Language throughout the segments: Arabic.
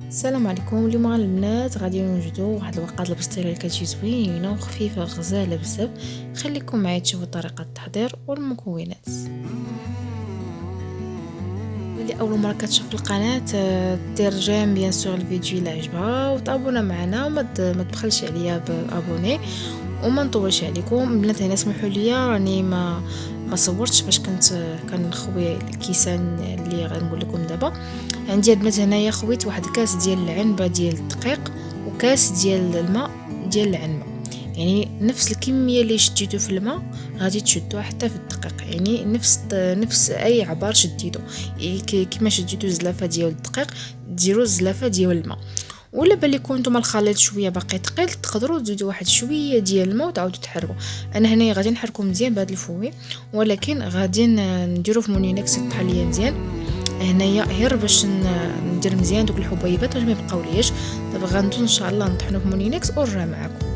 السلام عليكم. اليوم البنات غادي نوجدوا واحد الورقات البسطيله اللي كتجي زوينه وخفيفه غزاله بزاف. خليكم معايا تشوفوا طريقه التحضير والمكونات. اللي اول مره كتشوف القناه دير جيم بيان سور الفيديو الا عجبها وتابونا معنا وما تبخلش عليا بابوني وما نطولش عليكم. بنات هنا سمحوا لي راني ما صورتش باش كنخوي الكيسان اللي غنقول لكم دابا. عندي البنات هنايا خويت واحد كاس ديال العنبه ديال الدقيق وكاس ديال الماء ديال العنبه، يعني نفس الكميه اللي شديتو في الماء غادي تشدوها حتى في الدقيق، يعني نفس اي عبار شديتو كيما شديتو زلافه ديال الدقيق ديروا الزلافه ديال الماء. ولا باللي كنتم الخليط شويه باقي ثقيل تقدروا تزيدوا واحد شويه ديال الماء وتعاودوا تحركوا. انا هنايا غادي نحركو مزيان بهذا الفوي، ولكن غادي نديرو في مونينكس يطحى ليا مزيان هنايا غير باش ندير مزيان دوك الحبيبات باش ما يبقاوليش. دابا غندوز ان شاء الله نطحنو في مونينكس ونرجع معكم.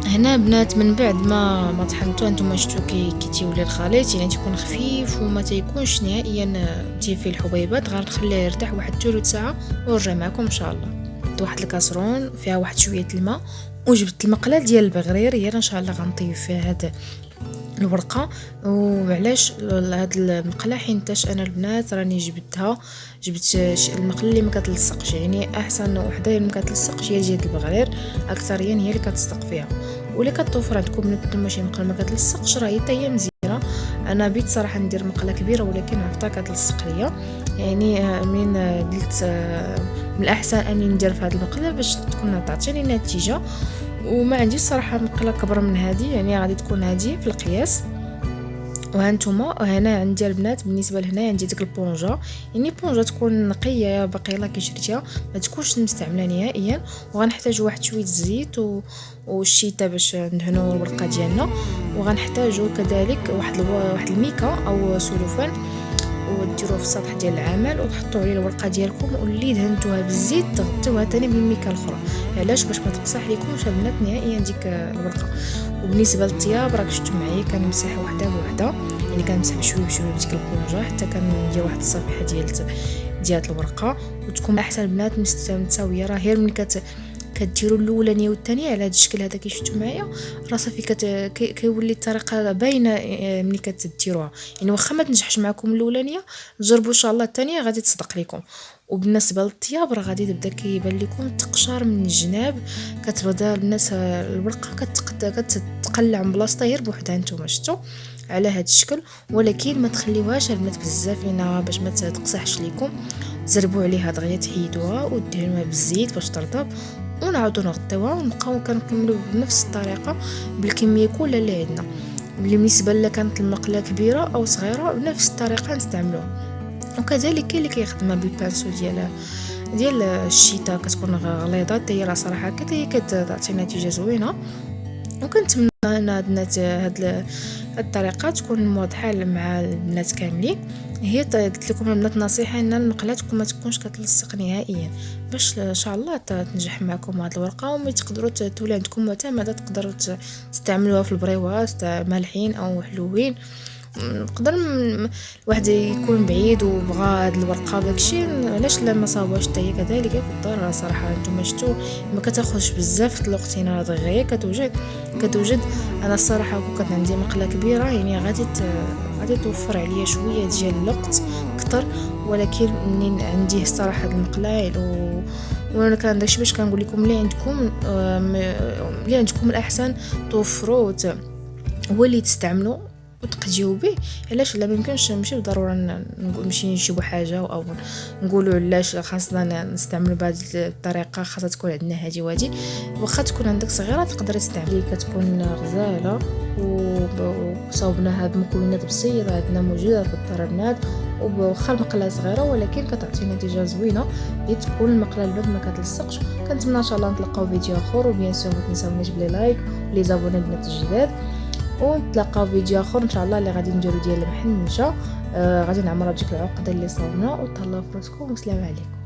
هنا بنات من بعد ما طحنتو نتوما شفتوا كيتيولي الخليط، يعني تيكون خفيف وما تيكونش نهائيا تيفي الحبيبات. غنخليه يرتاح واحد ثلث ساعه ونرجع معكم ان شاء الله. درت واحد الكاسرون فيها واحد شويه الماء وجبت المقله ديال البغرير، هي ان شاء الله غنطيب فيها هذا الورقه. وعلاش هاد المقله؟ حينتاش انا البنات راني جبت المقله اللي ما كتلصقش، يعني احسن وحده هي اللي ما كتلصقش هي ديال البغرير، اكثريا هي اللي كتصدق فيها. ولا كتوفر عندكم نتوما شي مقله ما كتلصقش راه حتى هي مزيانه. انا بيت صراحه ندير مقله كبيره ولكن عرفتها كتلصق ليا، يعني من قلت من الاحسن اني ندير في هذه المقله باش تكون تعطيني نتيجه. وما عنديش صراحه مقله كبر من هذه، يعني غادي تكون هذه في القياس. وهانتوما هنا عندي البنات بالنسبه لهنا عندي ديك البونجا، يعني بونجا تكون نقيه باقي كي شريتيها ما تكونش مستعمله نهائيا. وغنحتاج واحد شويه زيت والشيته باش ندهنوا الورقه ديالنا. وغنحتاجوا كذلك واحد الميكا او سلوفان وديروه في السطح ديال العمل وتحطوا عليه الورقه ديالكم، واللي دهنتوها بالزيت تغطيوها ثاني بالميكا الاخرى. علاش؟ باش ما تقصح لكمش البنات نهائيا ديك الورقه. وبالنسبه للطياب راك شفتوا معايا كنمسح وحده بوحده، يعني كنمسح بشويه بشويه بديك البونجا حتى كندير واحد الصفيحه ديال الورقه وتكون احسن البنات متساويه. راه غير ملي كديروا الاولانيه والثانيه على هذا الشكل هذا كي شفتوا معايا راه صافي كيولي الطريقه باينه ملي كتديروها. يعني واخا ما تنجحش معكم الاولانيه جربوا ان شاء الله الثانيه غادي تصدق لكم. وبالنسبه للطياب راه غادي تبدا كيبان لكم تقشر من الجناب، كتبدا الناس الورقه كتقلع من بلاصتها غير بوحدها نتوما شفتوا على هذا الشكل. ولكن ما تخليوهاش البنات بزاف لينا باش ما تقصحش لكم. زربوا عليها دغيا تحيدوها ودهنوها بالزيت باش ترطب ونعاودو نغطيوها ونبقاو كنكملوا بنفس الطريقه بالكميه كلها اللي عندنا. بالنسبه للا كانت المقله كبيره او صغيره بنفس الطريقه نستعملوها. وكذلك كاين اللي كيخدمها بالبانسو ديال الشيتا كتكون غليظه حتى هي صراحه هي كتعطي نتيجه زوينه. وكنتمنى ان هاد الطريقه تكون واضحه مع البنات كاملين. هي قلت لكم البنات نصيحه ان المقله ما تكونش كتلصق نهائيا باش ان شاء الله تنجح معكم هاد الورقه وما تقدروا تولي عندكم معتمده تقدروا تستعملوها في البريوات مالحين او حلوين. نقدر الواحد يكون بعيد وبغى هاد الورقه داكشي علاش لا ما صاوبش حتى هي كذلك في الدار. صراحه نتوما شفتوا ما كتاخذش بزاف الوقت، هنا دغيا كتوجد. انا الصراحه كون كانت عندي مقله كبيره يعني غادي توفر عليا شويه ديال الوقت اكثر، ولكن منين عندي الصراحه المقله وانا كان داكشي باش كنقول لكم اللي عندكم الاحسن توفروا هو اللي تستعملوا وتقضيو به. علاش لا ميمكنش ماشي بالضروره نمشي نشوفوا حاجه او نقولوا علاش خاصنا نستعملوا بهذه الطريقه، خاصها تكون عندنا هذه وهذه. واخا تكون عندك صغيره تقدر تستعملي كتكون غزاله. وصاوبنا هاد المكونات بسيطه عندنا موجوده في الدار البنات، وواخا المقله صغيره ولكن كتعطي نتيجه زوينه اللي تكون المقله البنات ما كتلصقش. كنتمنى ان شاء الله نتلاقاو فيديو اخر، وبيان سور ما تنساونيش بلي لايك ولي زابوني البنات الجداد. ونتلاقاو فيديو اخر ان شاء الله اللي غادي نديرو ديال المحنشه. غادي نعمرها بديك العقده اللي صاوبنا. وتهلاو في راسكم والسلام عليكم.